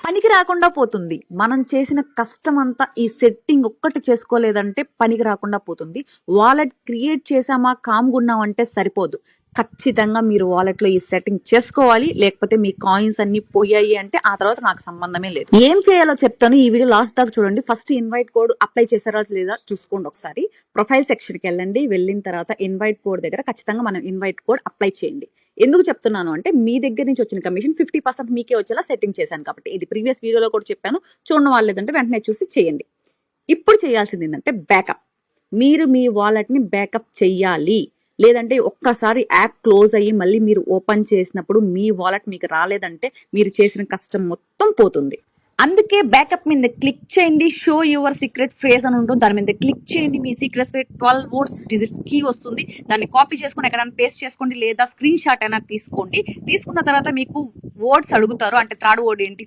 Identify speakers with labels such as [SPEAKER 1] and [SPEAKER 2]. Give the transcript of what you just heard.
[SPEAKER 1] పనికి రాకుండా పోతుంది. మనం చేసిన కష్టమంతా ఈ సెట్టింగ్ ఒక్కటి చేసుకోలేదంటే పనికి రాకుండా పోతుంది. వాలెట్ క్రియేట్ చేసామా, కామ్‌గున్నామంటే సరిపోదు. ఖచ్చితంగా మీరు వాలెట్‌లో ఈ సెట్టింగ్ చేసుకోవాలి. లేకపోతే మీ కాయిన్స్ అన్నీ పోయాయి అంటే ఆ తర్వాత నాకు సంబంధమే లేదు. ఏం చేయాలో చెప్తాను. ఈ వీడియో లాస్ట్ దాకా చూడండి. ఫస్ట్ ఇన్వైట్ కోడ్ అప్లై చేశారా లేదా చూసుకోండి ఒకసారి. ప్రొఫైల్ సెక్షన్‌కి వెళ్ళండి. వెళ్ళిన తర్వాత ఇన్వైట్ కోడ్ దగ్గర ఖచ్చితంగా మనం ఇన్వైట్ కోడ్ అప్లై చేయండి. ఎందుకు చెప్తున్నాను అంటే మీ దగ్గర నుంచి వచ్చిన కమిషన్ 50% మీకే వచ్చేలా సెట్టింగ్ చేశాను కాబట్టి. ఇది ప్రీవియస్ వీడియోలో కూడా చెప్పాను. చూడని వాళ్ళు లేదంటే వెంటనే చూసి చేయండి. ఇప్పుడు చేయాల్సింది ఏంటంటే బ్యాకప్. మీరు మీ వాలెట్‌ని బ్యాకప్ చెయ్యాలి. లేదంటే ఒక్కసారి యాప్ క్లోజ్ అయ్యి మళ్ళీ మీరు ఓపెన్ చేసినప్పుడు మీ వాలెట్ మీకు రాలేదంటే మీరు చేసిన కష్టం మొత్తం పోతుంది. అందుకే బ్యాకప్ మీద క్లిక్ చేయండి. షో యువర్ సీక్రెట్ ఫ్రేజ్ అని ఉంటుంది. దాని మీద క్లిక్ చేయండి. మీ secret phrase 12 words digits key వస్తుంది. దాన్ని కాపీ చేసుకొని ఎక్కడైనా పేస్ట్ చేసుకోండి, లేదా స్క్రీన్ షాట్ అయినా తీసుకోండి. తీసుకున్న తర్వాత మీకు వర్డ్స్ అడుగుతారు. అంటే థర్డ్ వర్డ్ ఏంటి,